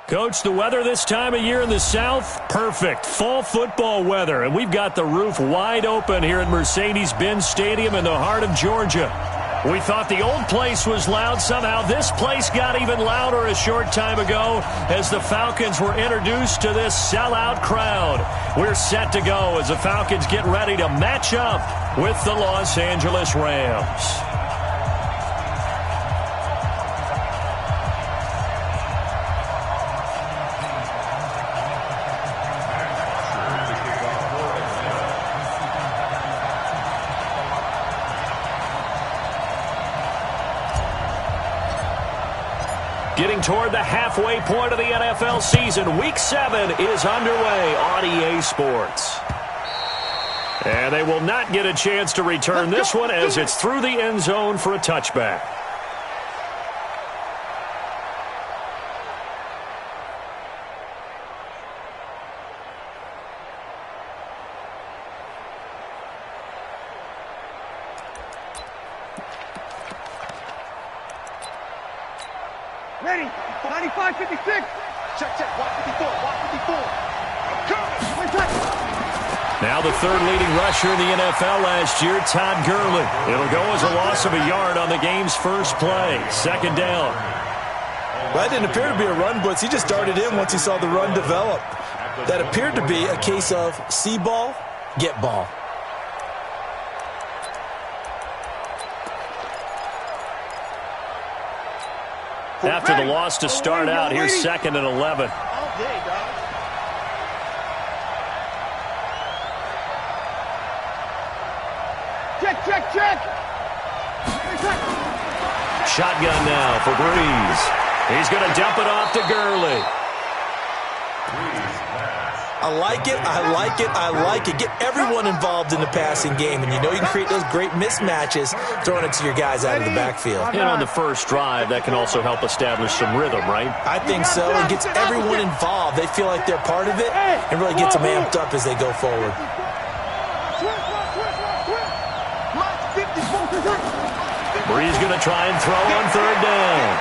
Coach, the weather this time of year in the South, perfect. Fall football weather, and we've got the roof wide open here at Mercedes-Benz Stadium in the heart of Georgia. We thought the old place was loud. Somehow this place got even louder a short time ago as the Falcons were introduced to this sellout crowd. We're set to go as the Falcons get ready to match up with the Los Angeles Rams. Getting toward the halfway point of the NFL season, Week 7 is underway on EA Sports. And they will not get a chance to return this one as it's through the end zone for a touchback. Ready, 95, 56. Check, watch 54, watch 54. Now the third leading rusher in the NFL last year, Todd Gurley. It'll go as a loss of a yard on the game's first play. Second down. Well, that didn't appear to be a run blitz. He just darted in once he saw the run develop. That appeared to be a case of see ball, get ball. After the loss to start out, here's 2nd and 11. Check. Shotgun now for Breeze. He's going to dump it off to Gurley. I like it. Get everyone involved in the passing game, and you know you can create those great mismatches throwing it to your guys out of the backfield. And on the first drive, that can also help establish some rhythm, right? I think so. It gets everyone involved. They feel like they're part of it, and really gets them amped up as they go forward. Breeze going to try and throw on third down.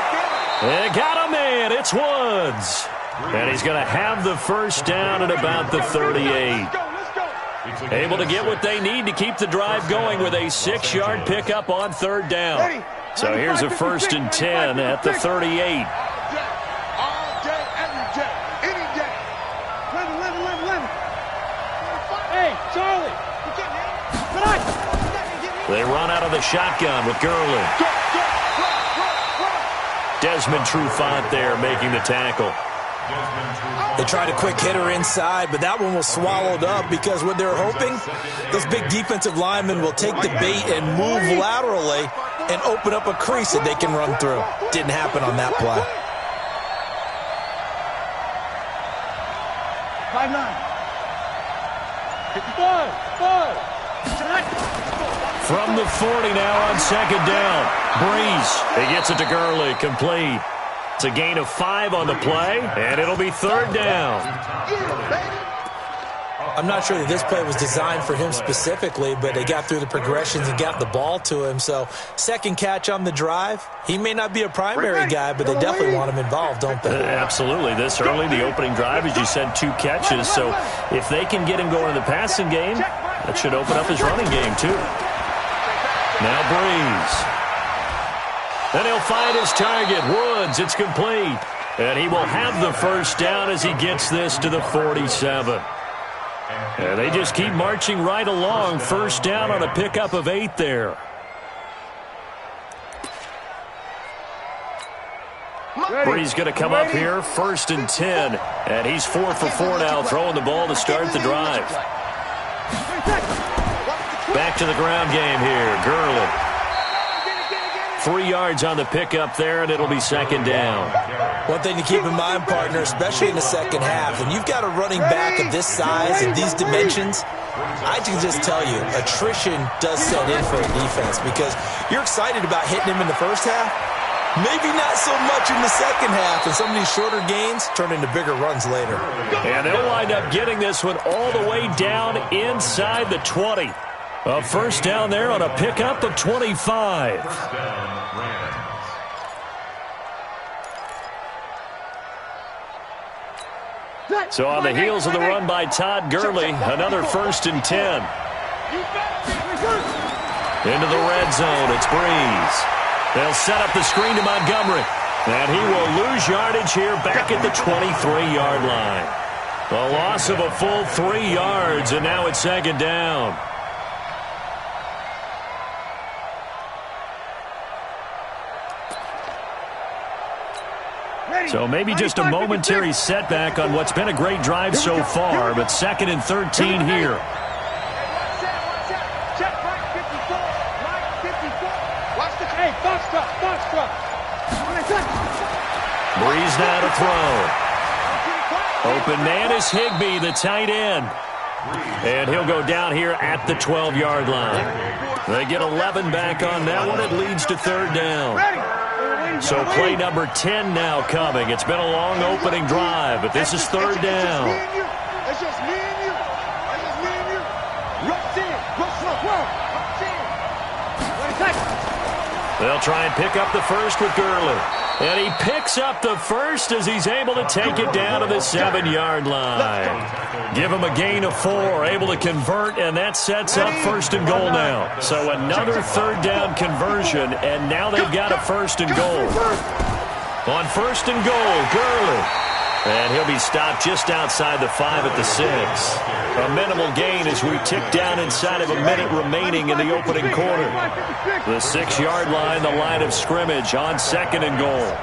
And got a man. It's Woods. And he's going to have the first down at about the 38. Able to get what they need to keep the drive going with a 6-yard pickup on third down. So here's a 1st and 10 at the 38. Hey, Charlie. They run out of the shotgun with Gurley. Desmond Trufant there making the tackle. They tried a quick hitter inside, but that one was swallowed up because what they're hoping, those big defensive linemen will take the bait and move laterally and open up a crease that they can run through. Didn't happen on that play. 5-9. From the 40 now on 2nd down. Breeze. He gets it to Gurley. Complete. It's a gain of 5 on the play, and it'll be 3rd down. I'm not sure that this play was designed for him specifically, but they got through the progressions and got the ball to him. So, second catch on the drive. He may not be a primary guy, but they definitely want him involved, don't they? Absolutely. This early, the opening drive, as you said, 2 catches. So, if they can get him going in the passing game, that should open up his running game, too. Now Breeze. Then he'll find his target, Woods. It's complete. And he will have the first down as he gets this to the 47. And they just keep marching right along. First down on a pickup of 8 there. Breeze going to come up here, 1st and 10. And he's 4 for 4 now, throwing the ball to start the drive. Back to the ground game here, Gurley. 3 yards on the pickup there, and it'll be 2nd down. One thing to keep in mind, partner, especially in the second half, when you've got a running back of this size and these dimensions, I can just tell you, attrition does set in for a defense because you're excited about hitting him in the first half. Maybe not so much in the second half, and some of these shorter gains turn into bigger runs later. And they'll wind up getting this one all the way down inside the 20. A first down there on a pickup of 25. So on the heels of the run by Todd Gurley, another 1st and 10. Into the red zone, it's Breeze. They'll set up the screen to Montgomery. And he will lose yardage here back at the 23-yard line. A loss of a full 3 yards, and now it's 2nd down. So maybe just a momentary setback on what's been a great drive so far, but 2nd and 13 here. Breeze now to throw. Open man is Higbee, the tight end. And he'll go down here at the 12-yard line. They get 11 back on that one. It leads to 3rd down. So play number 10 now coming. It's been a long opening drive, but this is 3rd down. It's just me and you. It's just me and you. Rush in. Rush in. They'll try and pick up the first with Gurley. And he picks up the first as he's able to take it down to the 7-yard line. Give him a gain of 4, able to convert, and that sets up 1st and goal now. So another 3rd down conversion, and now they've got a 1st and goal. On 1st and goal, Gurley. And he'll be stopped just outside the 5 at the 6. A minimal gain as we tick down inside of a minute remaining in the opening quarter. The 6-yard line, the line of scrimmage on 2nd and goal.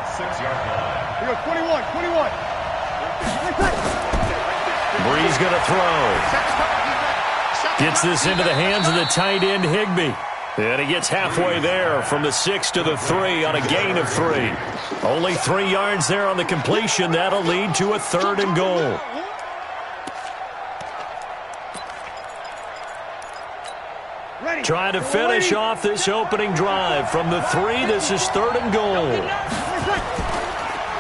21. Breeze going to throw. Gets this into the hands of the tight end, Higbee. And he gets halfway there from the 6 to the 3 on a gain of 3. Only 3 yards there on the completion. That'll lead to a 3rd and goal. Trying to finish off this opening drive from the 3. This is 3rd and goal.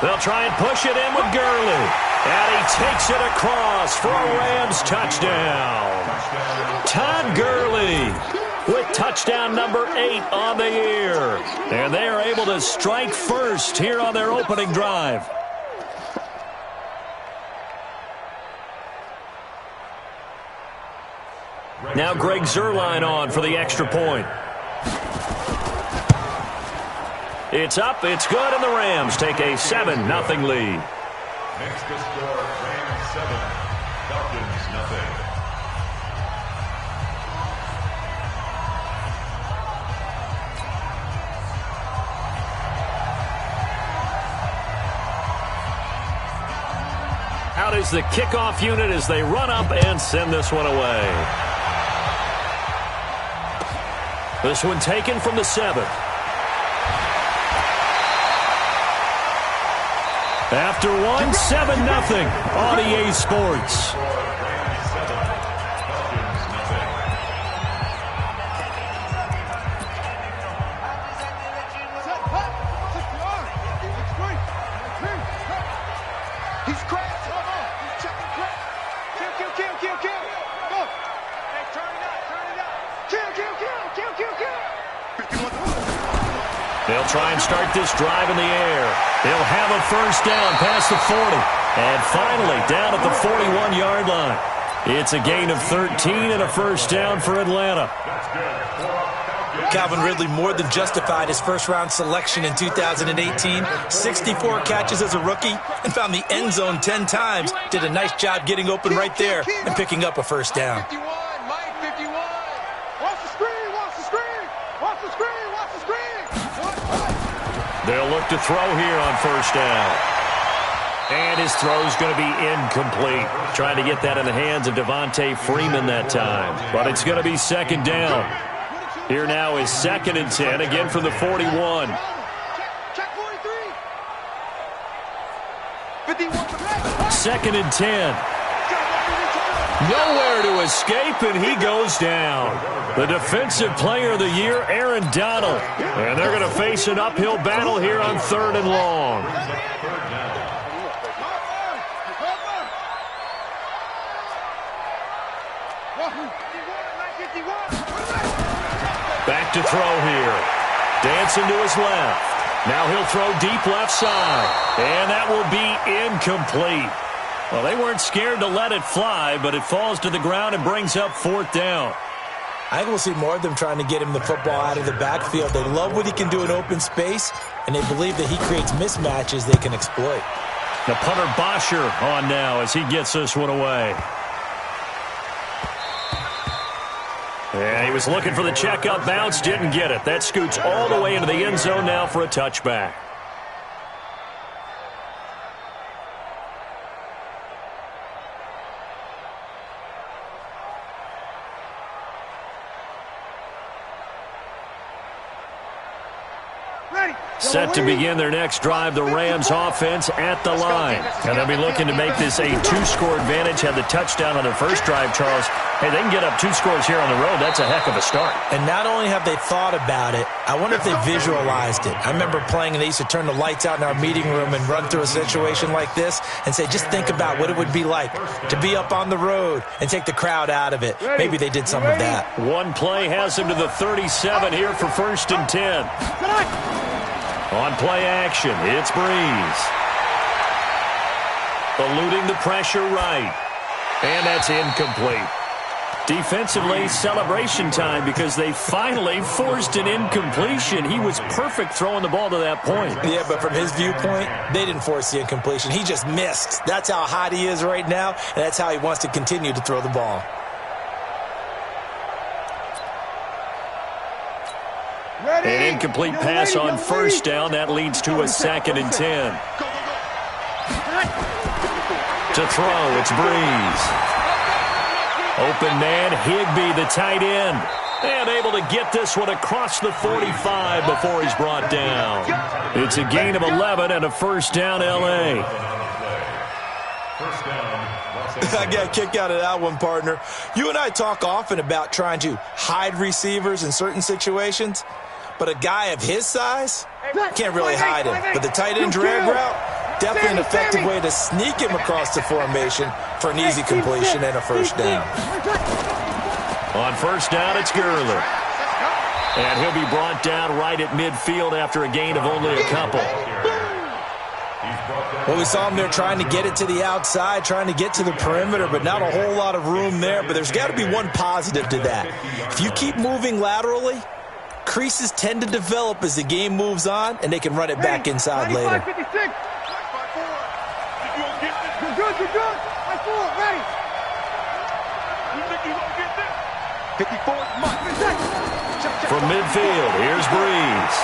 They'll try and push it in with Gurley. And he takes it across for a Rams touchdown. Todd Gurley with touchdown number 8 on the year. And they are able to strike first here on their opening drive. Now Greg Zuerlein on for the extra point. It's up, it's good, and the Rams take a 7-0 lead. Next to score, Rams 7, Falcons nothing. Out is the kickoff unit as they run up and send this one away. This one taken from the 7. After one, 7-0 on EA Sports. They'll try and start this drive in the air. They'll have a first down past the 40. And finally, down at the 41-yard line. It's a gain of 13 and a first down for Atlanta. Calvin Ridley more than justified his first-round selection in 2018. 64 catches as a rookie and found the end zone 10 times. Did a nice job getting open right there and picking up a first down. They'll look to throw here on first down. And his throw's going to be incomplete. Trying to get that in the hands of Devontae Freeman that time. But it's going to be second down. Here now is 2nd and 10, again from the 41. Second and 10. Nowhere to escape, and he goes down. The defensive player of the year, Aaron Donald. And they're going to face an uphill battle here on 3rd and long. Back to throw here. Dancing to his left. Now he'll throw deep left side. And that will be incomplete. Well, they weren't scared to let it fly, but it falls to the ground and brings up 4th down. I think we'll see more of them trying to get him the football out of the backfield. They love what he can do in open space, and they believe that he creates mismatches they can exploit. The punter Bosher on now as he gets this one away. Yeah, he was looking for the checkup bounce, didn't get it. That scoots all the way into the end zone now for a touchback. Set to begin their next drive, the Rams offense at the line. And they'll be looking to make this a 2-score advantage. Had the touchdown on their first drive, Charles. Hey, they can get up 2 scores here on the road. That's a heck of a start. And not only have they thought about it, I wonder if they visualized it. I remember playing and they used to turn the lights out in our meeting room and run through a situation like this and say, just think about what it would be like to be up on the road and take the crowd out of it. Maybe they did some of that. One play has them to the 37 here for 1st and 10. On play action, it's Breeze. Eluding the pressure right. And that's incomplete. Defensively, celebration time because they finally forced an incompletion. He was perfect throwing the ball to that point. Yeah, but from his viewpoint, they didn't force the incompletion. He just missed. That's how hot he is right now, and that's how he wants to continue to throw the ball. An incomplete pass on 1st down. That leads to a 2nd and 10. To throw, it's Breeze. Open man, Higbee, the tight end. And able to get this one across the 45 before he's brought down. It's a gain of 11 and a 1st down, L.A. I got a kick out of that one, partner. You and I talk often about trying to hide receivers in certain situations. But a guy of his size can't really hide him. But the tight end drag route, definitely an effective way to sneak him across the formation for an easy completion and a 1st down. On 1st down, it's Gurley. And he'll be brought down right at midfield after a gain of only a couple. Well, we saw him there trying to get it to the outside, trying to get to the perimeter, but not a whole lot of room there. But there's got to be one positive to that. If you keep moving laterally, creases tend to develop as the game moves on, and they can run it back inside later. 56. You're good. 4, ready. You think you're going to get this? 54, from midfield, here's Breeze.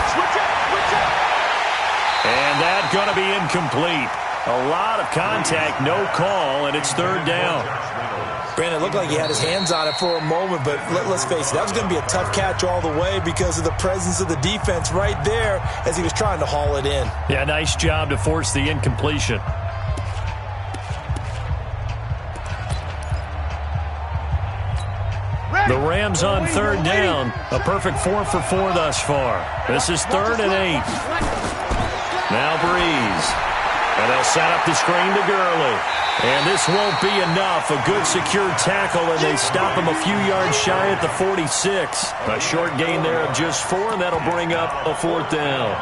And that's going to be incomplete. A lot of contact, no call, and it's 3rd down. Brandon, it looked like he had his hands on it for a moment, but let's face it, that was going to be a tough catch all the way because of the presence of the defense right there as he was trying to haul it in. Yeah, nice job to force the incompletion. The Rams on 3rd down. A perfect 4 for 4 thus far. This is 3rd and 8. Now Breeze. And they'll set up the screen to Gurley. And this won't be enough. A good secure tackle, and they stop him a few yards shy at the 46. A short gain there of just 4, and that'll bring up a 4th down.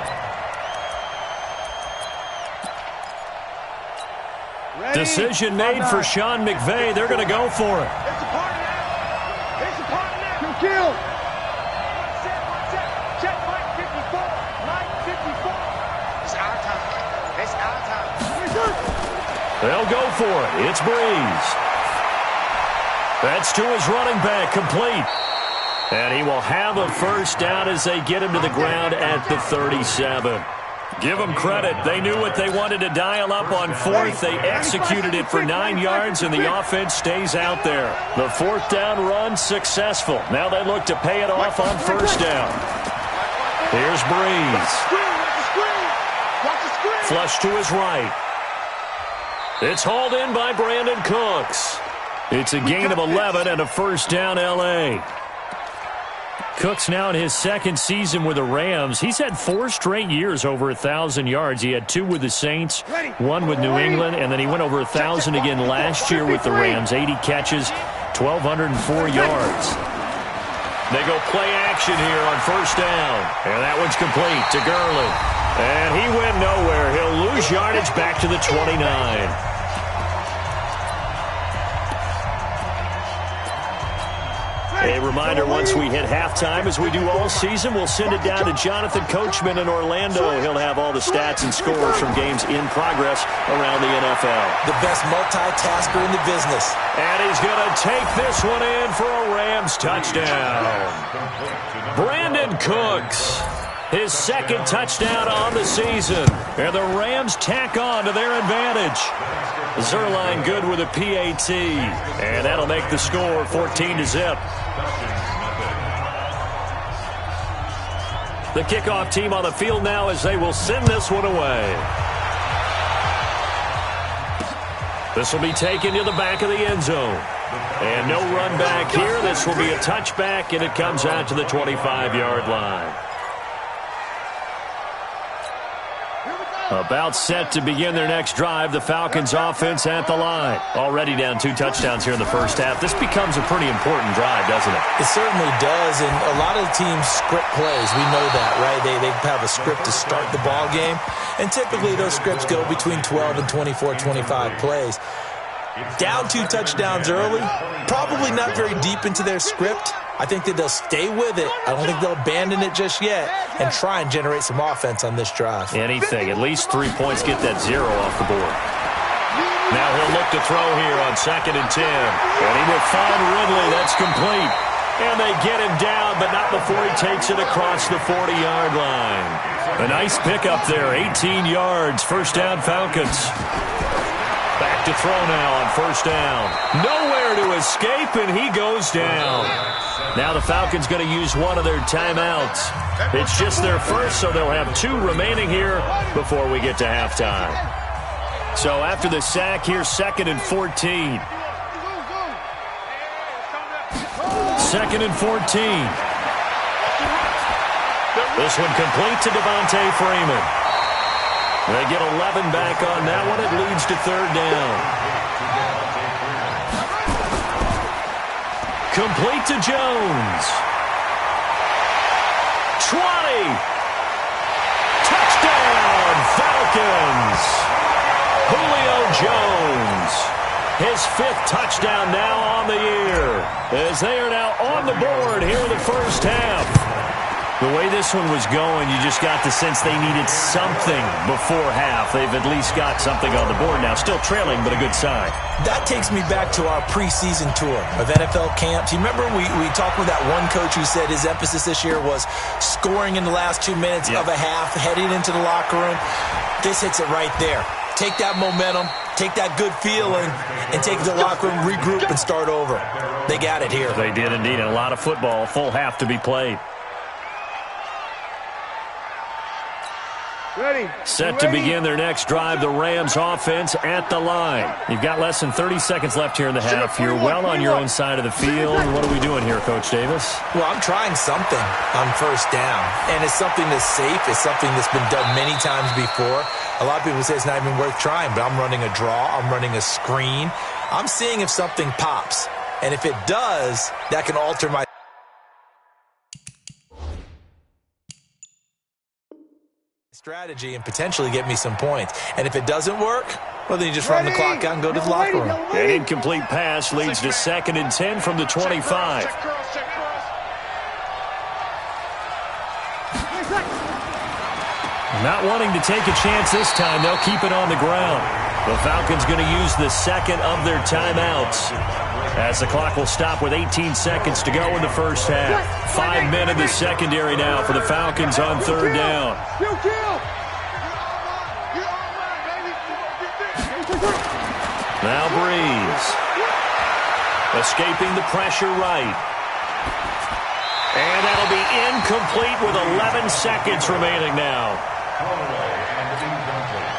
Decision made for Sean McVay. They're going to go for it. Kill. They'll go for it. It's Breeze. That's to his running back, complete. And he will have a 1st down as they get him to the ground at the 37. Give them credit. They knew what they wanted to dial up on 4th. They executed it for 9 yards, and the offense stays out there. The 4th down run successful. Now they look to pay it off on 1st down. Here's Breeze. Flush to his right. It's hauled in by Brandon Cooks. It's a gain of 11 and a 1st down, L.A. Cooks now in his 2nd season with the Rams. He's had 4 straight years over 1,000 yards. He had 2 with the Saints, 1 with New England, and then he went over 1,000 again last year with the Rams. 80 catches, 1,204 yards. They go play action here on 1st down. And that one's complete to Gurley. And he went nowhere. He'll lose yardage back to the 29. A reminder, once we hit halftime, as we do all season, we'll send it down to Jonathan Coachman in Orlando. He'll have all the stats and scores from games in progress around the NFL. The best multitasker in the business. And he's going to take this one in for a Rams touchdown. Brandon Cooks, his second touchdown on the season. And the Rams tack on to their advantage. Zerline good with a PAT. And that'll make the score 14-0. The kickoff team on the field now as they will send this one away. This will be taken to the back of the end zone. And no run back here. This will be a touchback, and it comes out to the 25-yard line. About set to begin their next drive, the Falcons offense at the line. Already down 2 touchdowns here in the first half. This becomes a pretty important drive, doesn't it? It certainly does, and a lot of the teams script plays. We know that, right? They have a script to start the ball game, and typically those scripts go between 12 and 24, 25 plays. Down 2 touchdowns early, probably not very deep into their script. I think that they'll stay with it. I don't think they'll abandon it just yet and try and generate some offense on this drive. Anything. At least 3 points, get that 0 off the board. Now he'll look to throw here on 2nd and 10. And he will find Ridley. That's complete. And they get him down, but not before he takes it across the 40-yard line. A nice pickup there, 18 yards. First down, Falcons. Back to throw now on first down. Nowhere to escape, and he goes down. Now the Falcons going to use one of their timeouts. It's just their first, so they'll have 2 remaining here before we get to halftime. So after the sack here, 2nd and 14. 2nd and 14. This one complete to Devontae Freeman. They get 11 back on that one. It leads to 3rd down. Complete to Jones. 20. Touchdown, Falcons. Julio Jones. His 5th touchdown now on the year. As they are now on the board here in the first half. The way this one was going, you just got the sense they needed something before half. They've at least got something on the board now. Still trailing, but a good sign. That takes me back to our preseason tour of NFL camps. You remember we talked with that one coach who said his emphasis this year was scoring in the last 2 minutes of a half, heading into the locker room. This hits it right there. Take that momentum, take that good feeling, and take it to the locker room, regroup, and start over. They got it here. They did indeed, and a lot of football, full half to be played. Set to begin their next drive, the Rams offense at the line. You've got less than 30 seconds left here in the half. You're well on your own side of the field. What are we doing here, Coach Davis? Well, I'm trying something on first down, and it's something that's safe. It's something that's been done many times before. A lot of people say it's not even worth trying, but I'm running a draw. I'm running a screen. I'm seeing if something pops, and if it does, that can alter my strategy and potentially get me some points. And if it doesn't work, well, then you just run the clock out and go to the locker room. An incomplete pass leads to 2nd and 10 from the 25. Not wanting to take a chance this time, they'll keep it on the ground. The Falcons going to use the 2nd of their timeouts, as the clock will stop with 18 seconds to go in the first half. 5 men in the secondary now for the Falcons on 3rd down. Now Breeze. Escaping the pressure right. And that'll be incomplete with 11 seconds remaining now.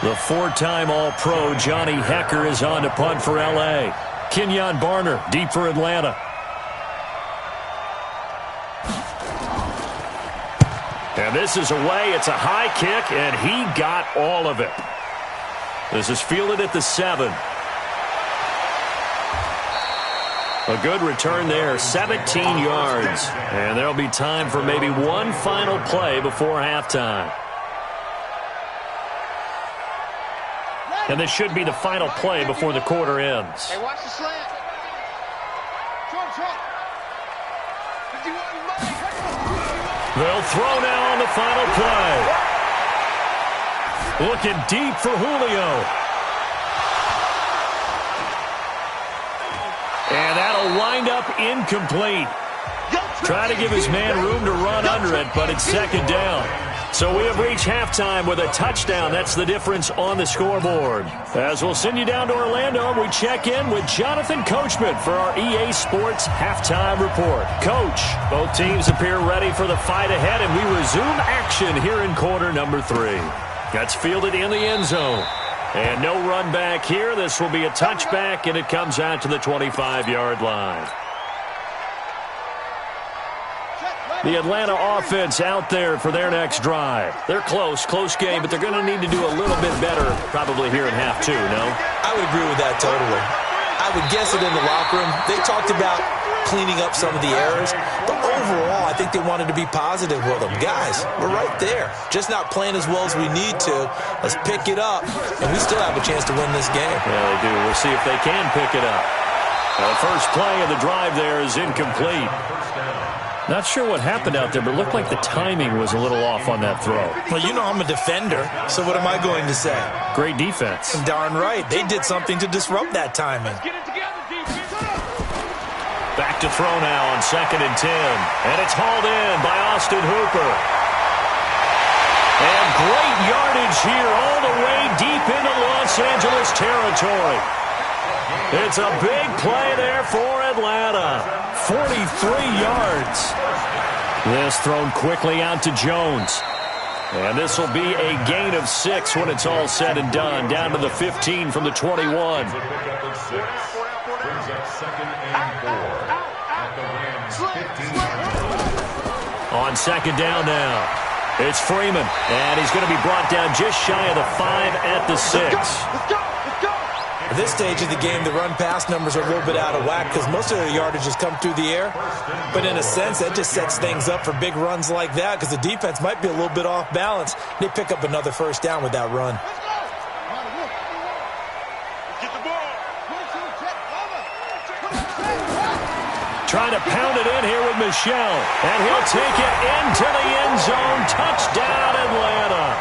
The 4-time All-Pro Johnny Hecker is on to punt for L.A. Kenyon Barner deep for Atlanta. And this is away. It's a high kick, and he got all of it. This is fielded at the 7. A good return there, 17 yards. And there'll be time for maybe one final play before halftime. And this should be the final play before the quarter ends. Hey, watch the slant. Short. They'll throw now on the final play. Looking deep for Julio. And that'll wind up incomplete. Try to give his man room to run under it, but it's second down. So we have reached halftime with a touchdown. That's the difference on the scoreboard. As we'll send you down to Orlando, we check in with Jonathan Coachman for our EA Sports Halftime Report. Coach, both teams appear ready for the fight ahead, and we resume action here in quarter number 3. That's fielded in the end zone. And no run back here. This will be a touchback, and it comes out to the 25-yard line. The Atlanta offense out there for their next drive. They're close game, but they're going to need to do a little bit better probably here in half 2, no? I would agree with that totally. I would guess it in the locker room. They talked about cleaning up some of the errors, but overall, I think they wanted to be positive with them. Guys, we're right there. Just not playing as well as we need to. Let's pick it up, and we still have a chance to win this game. Yeah, they do. We'll see if they can pick it up. The first play of the drive there is incomplete. Not sure what happened out there, but it looked like the timing was a little off on that throw. Well, you know I'm a defender, so what am I going to say? Great defense. Darn right. They did something to disrupt that timing. Back to throw now on 2nd and 10. And it's hauled in by Austin Hooper. And great yardage here all the way deep into Los Angeles territory. It's a big play there for Atlanta. 43 yards. This thrown quickly out to Jones. And this will be a gain of 6 when it's all said and done. Down to the 15 from the 21. On 2nd down now. It's Freeman. And he's going to be brought down just shy of the 5 at the 6. At this stage of the game, the run-pass numbers are a little bit out of whack because most of their yardage has come through the air. But in a sense, that just sets things up for big runs like that because the defense might be a little bit off balance. They pick up another first down with that run. Trying to pound it in here with Michel. And he'll take it into the end zone. Touchdown, Atlanta.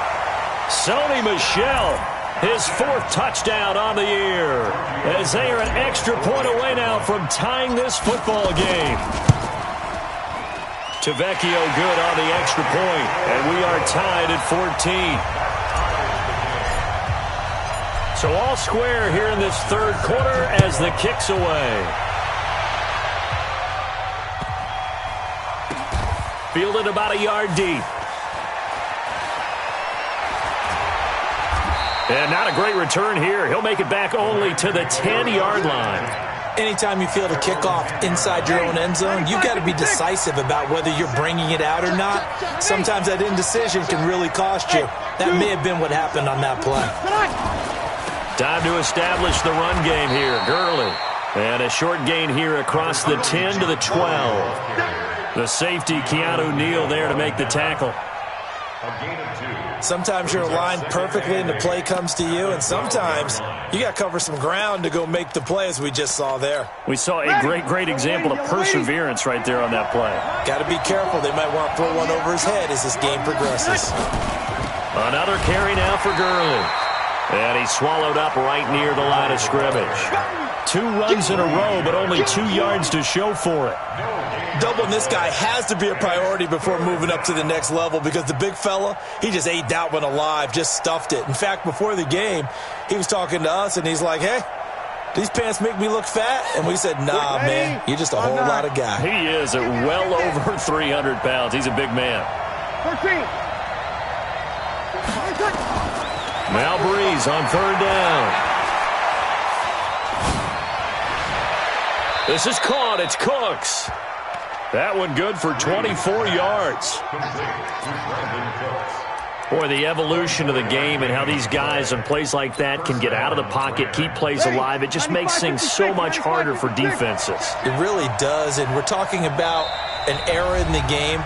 Sony Michel. His 4th touchdown on the year, as they are an extra point away now from tying this football game. Tavecchio good on the extra point, and we are tied at 14. So all square here in this 3rd quarter as the kick's away. Fielded about a yard deep. And not a great return here. He'll make it back only to the 10-yard line. Anytime you field a kickoff inside your own end zone, you've got to be decisive about whether you're bringing it out or not. Sometimes that indecision can really cost you. That may have been what happened on that play. Time to establish the run game here. Gurley. And a short gain here across the 10 to the 12. The safety, Keanu Neal, there to make the tackle. Sometimes you're aligned perfectly and the play comes to you, and sometimes you got to cover some ground to go make the play, as we just saw there. We saw a great example of perseverance right there on that play. Got to be careful. They might want to throw one over his head as this game progresses. Another carry now for Gurley. And he's swallowed up right near the line of scrimmage. 2 runs in a row, but only 2 yards to show for it. Doubling this guy has to be a priority before moving up to the next level because the big fella, he just ate that one alive, just stuffed it. In fact, before the game, he was talking to us, and he's like, hey, these pants make me look fat? And we said, nah, man, you're just a whole lot of guy. He is at well over 300 pounds. He's a big man. 13. Now Breeze on 3rd down. This is caught. It's Cooks. That one good for 24 yards. Boy, the evolution of the game and how these guys on plays like that can get out of the pocket, keep plays alive, it just makes things so much harder for defenses. It really does, and we're talking about an era in the game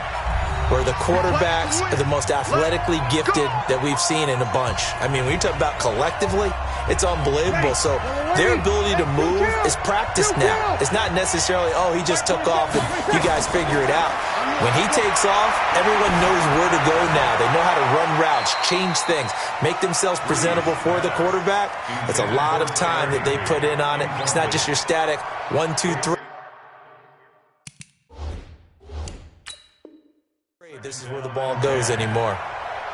where the quarterbacks are the most athletically gifted that we've seen in a bunch. I mean, when you talk about collectively, it's unbelievable. So their ability to move is practiced now. It's not necessarily, oh, he just took off and you guys figure it out. When he takes off, everyone knows where to go now. They know how to run routes, change things, make themselves presentable for the quarterback. It's a lot of time that they put in on it. It's not just your static 1, 2, 3. This is where the ball goes anymore.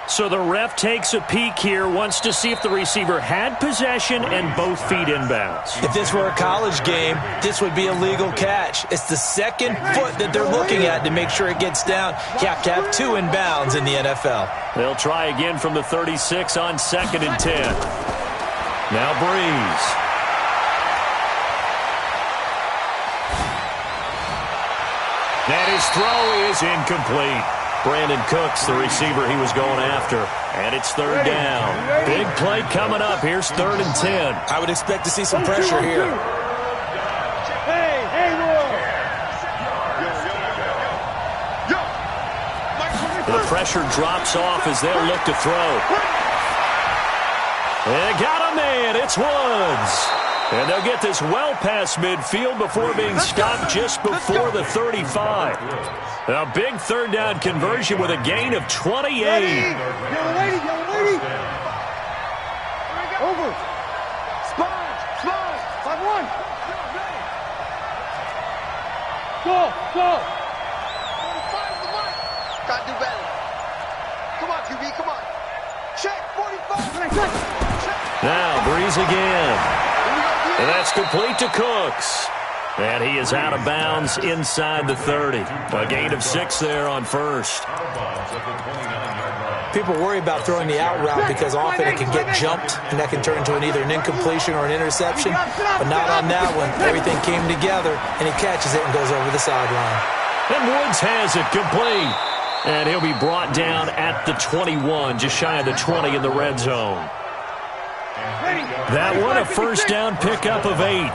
So the ref takes a peek here, wants to see if the receiver had possession and both feet inbounds. If this were a college game, this would be a legal catch. It's the second foot that they're looking at to make sure it gets down. You have to have 2 inbounds in the NFL. They'll try again from the 36 on 2nd and 10. Now Breeze. And his throw is incomplete. Brandon Cooks, the receiver he was going after. And it's 3rd down. Big play coming up. Here's 3rd and 10. I would expect to see some pressure here. The pressure drops off as they'll look to throw. They got a man. It's Woods. And they'll get this well past midfield before being stopped just before the 35. A big 3rd down conversion with a gain of 28. Yellow lady. Over. Sponge. 5-1. Go. Gotta do better. Come on, QB, come on. Check, 45. Now, Breeze again. And that's complete to Cooks. And he is out of bounds inside the 30. A gain of 6 there on 1st. People worry about throwing the out route because often it can get jumped, and that can turn into either an incompletion or an interception. But not on that one. Everything came together, and he catches it and goes over the sideline. And Woods has it complete. And he'll be brought down at the 21, just shy of the 20 in the red zone. That one, a 1st down pickup of 8.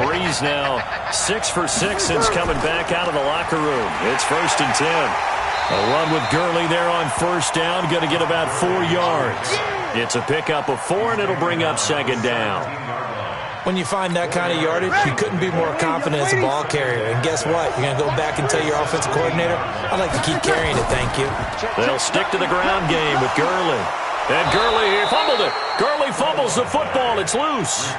Breeze now 6 for 6 since coming back out of the locker room. It's 1st and 10. A run with Gurley there on 1st down, going to get about 4 yards. It's a pickup of 4, and it'll bring up 2nd down. When you find that kind of yardage, you couldn't be more confident as a ball carrier. And guess what? You're going to go back and tell your offensive coordinator, I'd like to keep carrying it, thank you. They'll stick to the ground game with Gurley. And Gurley, he fumbled it. Gurley fumbles the football. It's loose.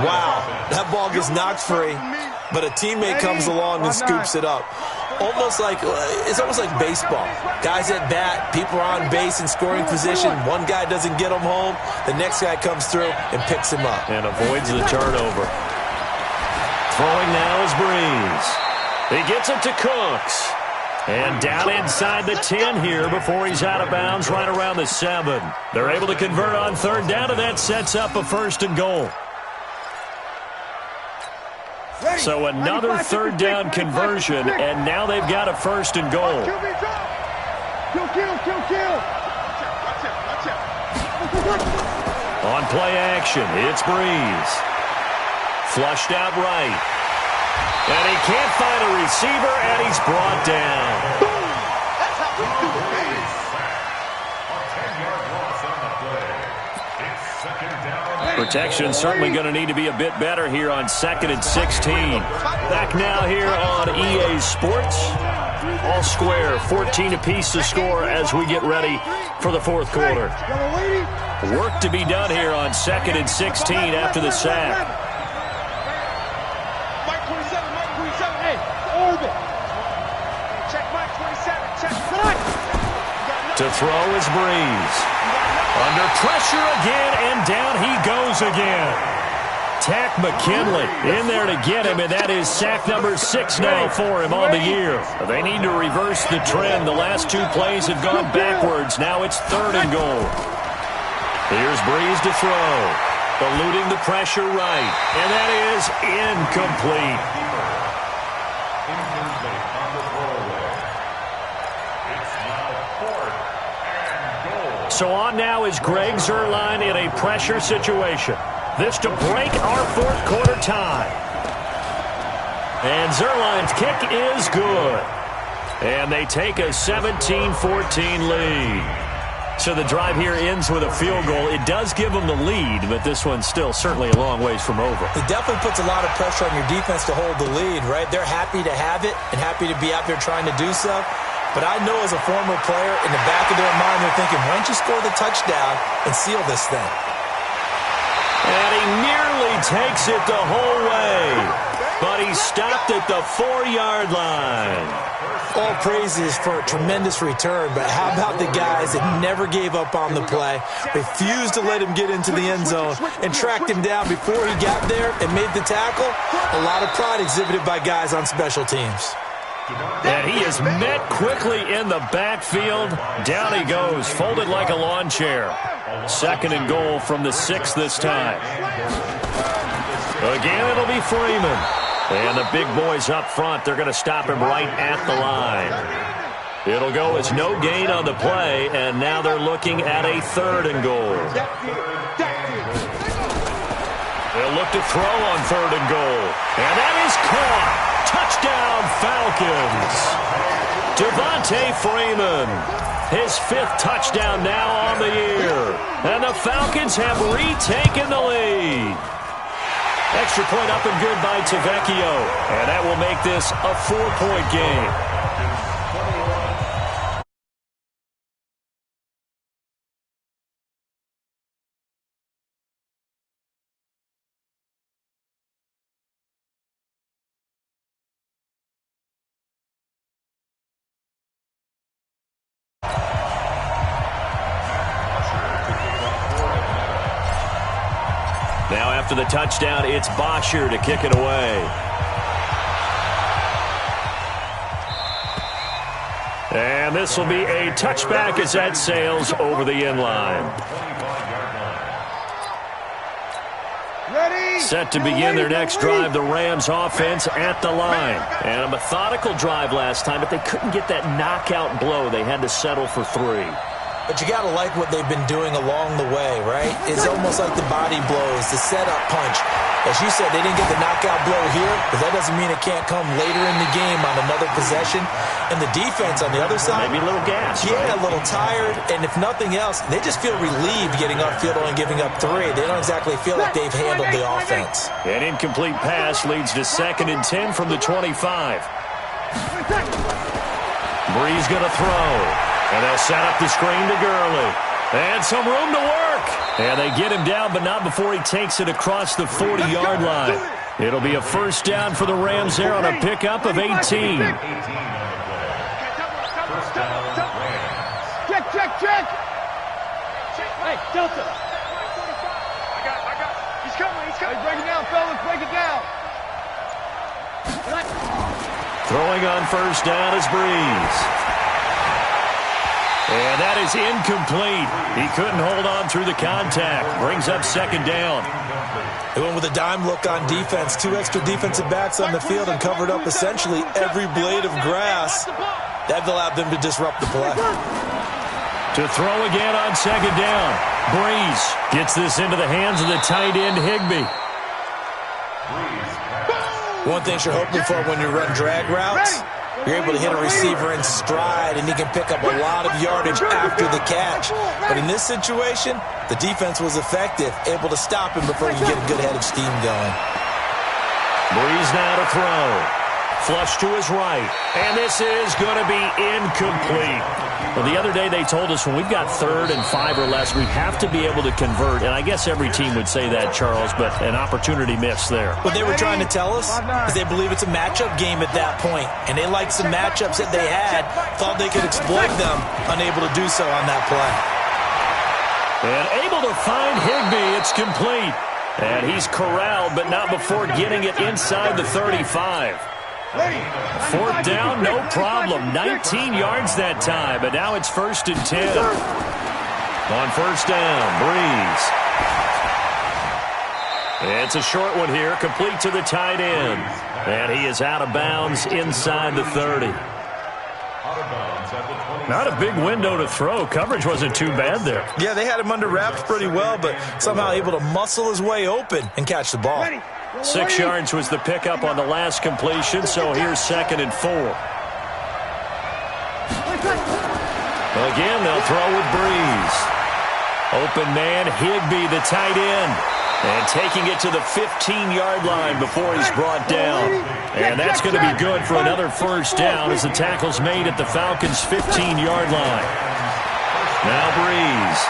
Wow, that ball gets knocked free, but a teammate comes along and scoops it up. It's almost like baseball. Guys at bat, people are on base in scoring position. One guy doesn't get him home. The next guy comes through and picks him up. And avoids the turnover. Throwing now is Breeze. He gets it to Cooks. And down inside the 10 here before he's out of bounds right around the 7. They're able to convert on 3rd down, and that sets up a 1st and goal. So another 3rd down conversion, and now they've got a 1st and goal. Kill. On play action, it's Breeze. Flushed out right. And he can't find a receiver, and he's brought down. That's how we do it, baby. Protection certainly going to need to be a bit better here on 2nd and 16. Back now here on EA Sports. All square, 14 apiece to score as we get ready for the 4th quarter. Work to be done here on 2nd and 16 after the sack. To throw is Breeze. Under pressure again, and down he goes again. Tack McKinley in there to get him, and that is sack number 6 now for him on the year. They need to reverse the trend. The last 2 plays have gone backwards. Now it's 3rd and goal. Here's Breeze to throw. Eluding the pressure right, and that is incomplete. So on now is Greg Zuerlein in a pressure situation. This to break our 4th quarter tie. And Zuerlein's kick is good. And they take a 17-14 lead. So the drive here ends with a field goal. It does give them the lead, but this one's still certainly a long ways from over. It definitely puts a lot of pressure on your defense to hold the lead, right? They're happy to have it and happy to be out there trying to do so. But I know as a former player, in the back of their mind, they're thinking, why don't you score the touchdown and seal this thing? And he nearly takes it the whole way, but he stopped at the 4-yard line. All praises for a tremendous return, but how about the guys that never gave up on the play, refused to let him get into the end zone, and tracked him down before he got there and made the tackle? A lot of pride exhibited by guys on special teams. And he is met quickly in the backfield. Down he goes, folded like a lawn chair. 2nd and goal from the 6 this time. Again, it'll be Freeman. And the big boys up front, they're going to stop him right at the line. It'll go as no gain on the play, and now they're looking at a 3rd and goal. They'll look to throw on 3rd and goal. And that is caught. Touchdown, Falcons. Devontae Freeman, his 5th touchdown now on the year. And the Falcons have retaken the lead. Extra point up and good by Tavecchio. And that will make this a 4-point game. Now after the touchdown, it's Bosher to kick it away. And this will be a touchback as that sails over the end line. Set to begin their next drive, the Rams offense at the line. And a methodical drive last time, but they couldn't get that knockout blow. They had to settle for 3. But you got to like what they've been doing along the way, right? It's almost like the body blows, the setup punch. As you said, they didn't get the knockout blow here, but that doesn't mean it can't come later in the game on another possession. And the defense on the other side, maybe a little gas. Yeah, right? A little tired. And if nothing else, they just feel relieved getting upfield and giving up 3. They don't exactly feel like they've handled the offense. An incomplete pass leads to 2nd and 10 from the 25. Breeze going to throw. And they'll set up the screen to Gurley. And some room to work. And they get him down, but not before he takes it across the 40-yard line. It'll be a 1st down for the Rams there on a pickup of 18. Check. Hey, Delta. I got. He's coming. Hey, break it down, fellas. Break it down. Throwing on 1st down is Breeze. And that is incomplete. He couldn't hold on through the contact. Brings up 2nd down. They went with a dime look on defense. 2 extra defensive backs on the field and covered up essentially every blade of grass. That allowed them to disrupt the play. To throw again on 2nd down. Breeze gets this into the hands of the tight end, Higbee. One thing you're hoping for when you run drag routes, you're able to hit a receiver in stride, and he can pick up a lot of yardage after the catch. But in this situation, the defense was effective, able to stop him before he could get a good head of steam going. Breeze now to throw. Flush to his right. And this is going to be incomplete. Well, the other day they told us when we've got 3rd and 5 or less, we have to be able to convert. And I guess every team would say that, Charles, but an opportunity missed there. What they were trying to tell us is they believe it's a matchup game at that point. And they liked some matchups that they had, thought they could exploit them, unable to do so on that play. And able to find Higbee. It's complete. And he's corralled, but not before getting it inside the 35. 4th down, no problem. 19 yards that time, but now it's 1st and 10. On 1st down, Breeze. It's a short one here, complete to the tight end. And he is out of bounds inside the 30. Not a big window to throw. Coverage wasn't too bad there. Yeah, they had him under wraps pretty well, but somehow able to muscle his way open and catch the ball. 6 yards was the pickup on the last completion, so here's 2nd and 4. Again, they'll throw with Breeze. Open man, Higbee, the tight end. And taking it to the 15-yard line before he's brought down. And that's going to be good for another first down as the tackle's made at the Falcons' 15-yard line. Now Breeze.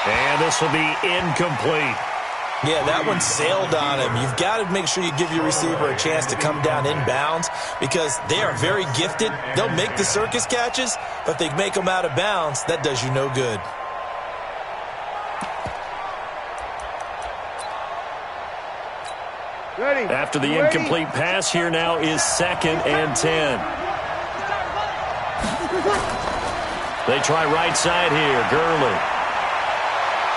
And this will be incomplete. Yeah, that one sailed on him. You've got to make sure you give your receiver a chance to come down inbounds because they are very gifted. They'll make the circus catches, but if they make them out of bounds, that does you no good. Ready. After the incomplete pass, here now is 2nd and 10. They try right side here, Gurley.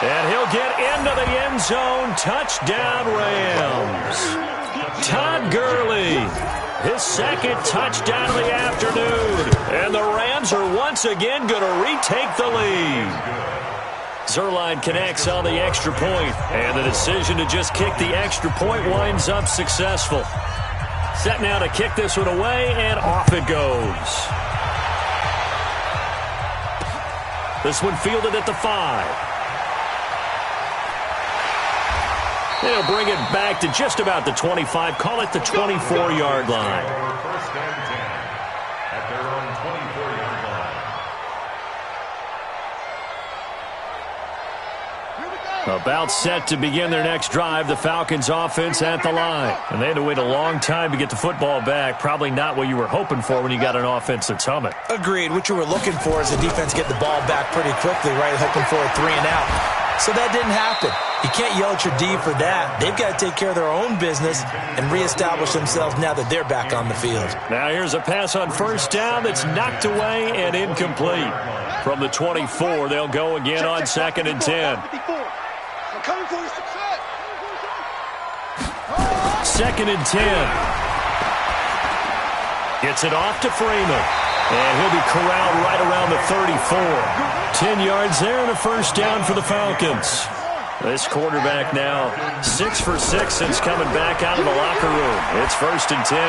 And he'll get into the end zone. Touchdown, Rams. Todd Gurley, his 2nd touchdown of the afternoon. And the Rams are once again going to retake the lead. Zerline connects on the extra point. And the decision to just kick the extra point winds up successful. Set now to kick this one away, and off it goes. This one fielded at the 5. They'll bring it back to just about the 25. Call it the 24-yard line. First and 10 at their own 24-yard line. About set to begin their next drive, the Falcons offense at the line. And they had to wait a long time to get the football back. Probably not what you were hoping for when you got an offense that's humming. Agreed. What you were looking for is the defense get the ball back pretty quickly, right? Hoping for a 3 and out. So that didn't happen. You can't yell at your D for that. They've got to take care of their own business and reestablish themselves now that they're back on the field. Now here's a pass on first down that's knocked away and incomplete. From the 24, they'll go again on 2nd and 10. 2nd and 10. Gets it off to Freeman. And he'll be corralled right around the 34. 10 yards there and a first down for the Falcons. This quarterback now 6 for 6 since coming back out of the locker room. It's 1st and 10.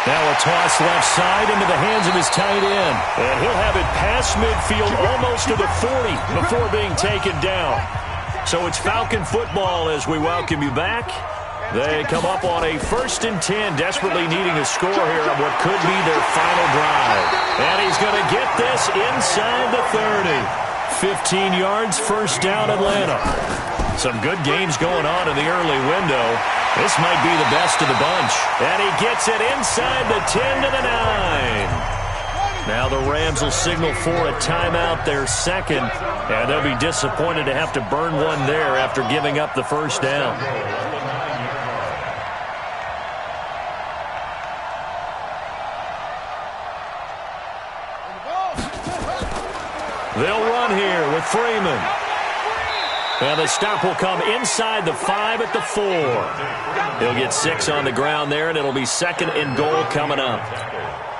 Now a toss left side into the hands of his tight end. And he'll have it past midfield almost to the 40 before being taken down. So it's Falcon football as we welcome you back. They come up on a 1st and 10, desperately needing a score here on what could be their final drive. And he's going to get this inside the 30. 15 yards, first down, Atlanta. Some good games going on in the early window. This might be the best of the bunch. And he gets it inside the 10 to the 9. Now the Rams will signal for a timeout, their 2nd. And they'll be disappointed to have to burn one there after giving up the first down. They'll run here with Freeman. And the stop will come inside the 5 at the 4. He'll get 6 on the ground there, and it'll be 2nd and goal coming up.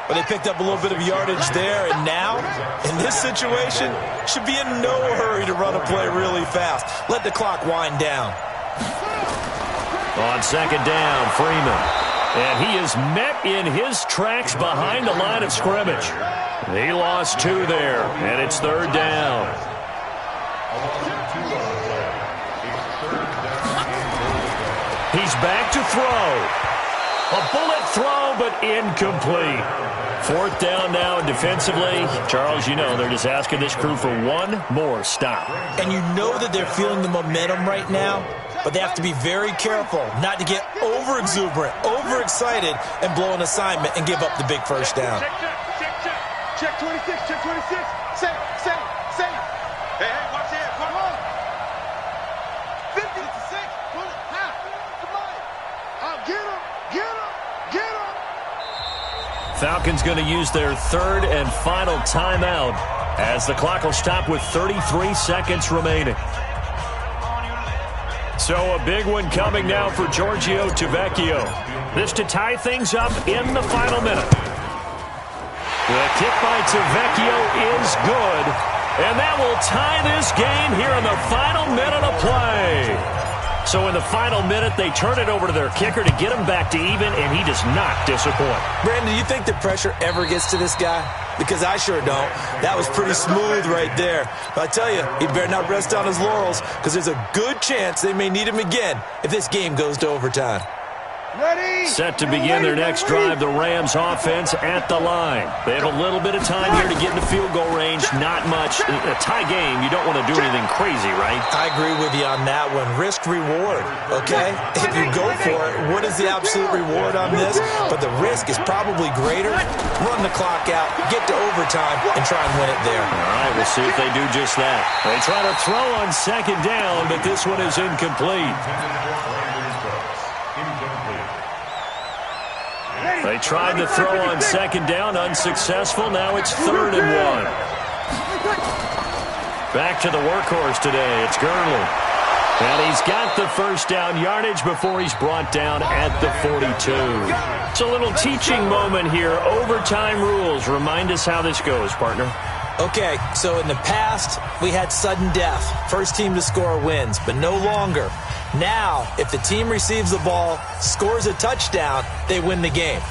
But they picked up a little bit of yardage there, and now, in this situation, should be in no hurry to run a play really fast. Let the clock wind down. On 2nd down, Freeman. And he is met in his tracks behind the line of scrimmage. He lost 2 there, and it's 3rd down. He's back to throw. A bullet throw, but incomplete. 4th down now, and defensively, Charles, you know, they're just asking this crew for one more stop. And you know that they're feeling the momentum right now, but they have to be very careful not to get over-exuberant, over-excited, and blow an assignment and give up the big first down. Check 26, check 26. Say. Hey, watch it. Come on. 50 to 6. Pull it. Half. Come on. Get him. Falcons going to use their 3rd and final timeout as the clock will stop with 33 seconds remaining. So a big one coming now for Giorgio Tavecchio. This to tie things up in the final minute. The kick by Tavecchio is good, and that will tie this game here in the final minute of play. So in the final minute, they turn it over to their kicker to get him back to even, and he does not disappoint. Brandon, do you think the pressure ever gets to this guy? Because I sure don't. That was pretty smooth right there. But I tell you, he better not rest on his laurels, because there's a good chance they may need him again if this game goes to overtime. Ready? Set to begin their next drive, the Rams offense at the line. They have a little bit of time here to get into field goal range. Not much. A tie game, you don't want to do anything crazy, right? I agree with you on that one. Risk reward, okay? If you go for it, what is the absolute reward on this? But the risk is probably greater. Run the clock out, get to overtime, and try and win it there. All right, we'll see if they do just that. They try to throw on second down, but this one is incomplete. They tried to throw on second down, unsuccessful. Now it's 3rd and 1. Back to the workhorse today. It's Gurley. And he's got the first down yardage before he's brought down at the 42. It's a little teaching moment here. Overtime rules. Remind us how this goes, partner. Okay, so in the past, we had sudden death. First team to score wins, but no longer. Now, if the team receives the ball, scores a touchdown, they win the game.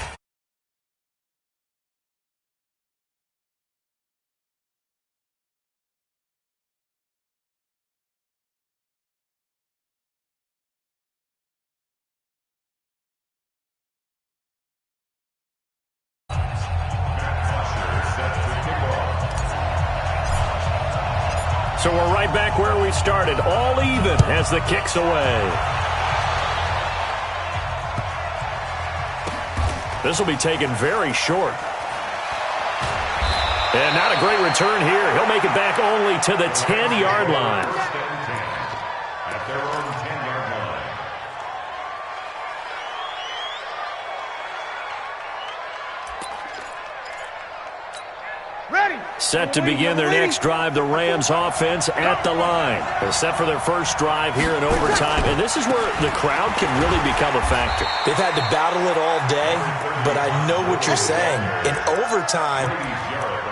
So we're right back where we started, all even as the kick's away. This will be taken very short. And not a great return here. He'll make it back only to the 10-yard line. At their own 10-yard line. Ready? Set to begin their next drive, the Rams offense at the line. They're set for their first drive here in overtime, and this is where the crowd can really become a factor. They've had to battle it all day, but I know what you're saying. In overtime,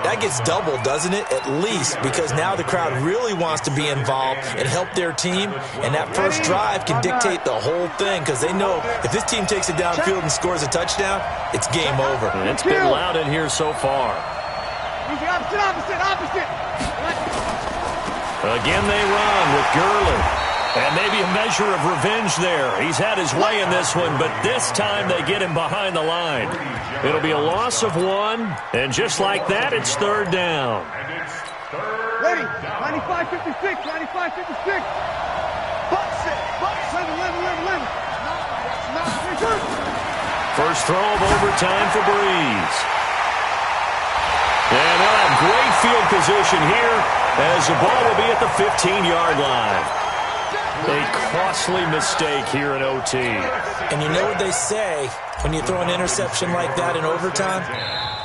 that gets doubled, doesn't it? At least, because now the crowd really wants to be involved and help their team, and that first drive can dictate the whole thing, because they know if this team takes it downfield and scores a touchdown, it's game over. And it's been loud in here so far. Opposite. Again they run with Gurley. And maybe a measure of revenge there. He's had his way in this one, but this time they get him behind the line. It'll be a loss of 1, and just like that, it's 3rd down. Ready? 95-56. 95-56. Box it. 11. First throw of overtime for Breeze. And they'll have great field position here as the ball will be at the 15-yard line. A costly mistake here in OT. And you know what they say, when you throw an interception like that in overtime,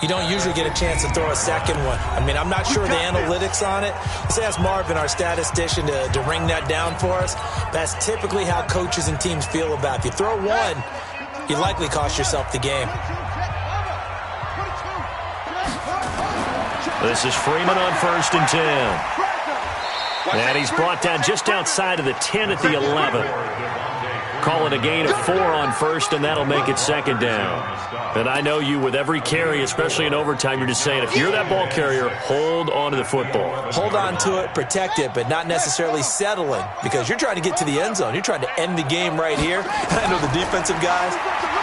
you don't usually get a chance to throw a second one. I mean, I'm not sure the analytics on it. Let's ask Marvin, our statistician, to ring that down for us. That's typically how coaches and teams feel about it. If you throw one, you likely cost yourself the game. This is Freeman on 1st and 10. And he's brought down just outside of the 10 at the 11. Call it a gain of 4 on 1st, and that'll make it 2nd down. And I know you, with every carry, especially in overtime, you're just saying, if you're that ball carrier, hold on to the football. Hold on to it, protect it, but not necessarily settling, because you're trying to get to the end zone. You're trying to end the game right here. And I know the defensive guys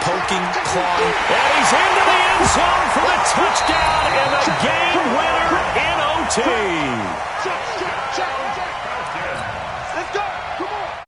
poking, clawing. And he's into the end zone for the touchdown and the game winner in OT. Let's go. Come on.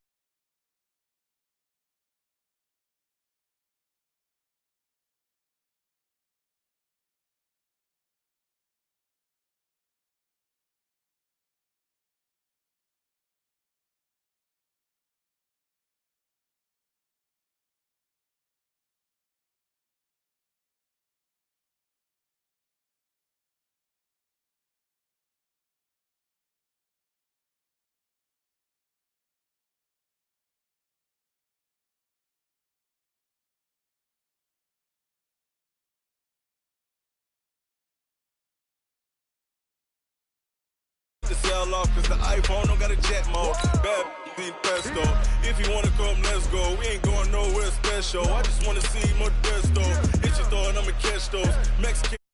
To sell off cause the iPhone don't got a jet mode. pesto. If you wanna come, let's go. We ain't going nowhere special. I just wanna see Modesto. Hit your throw and I'ma catch those Mexican.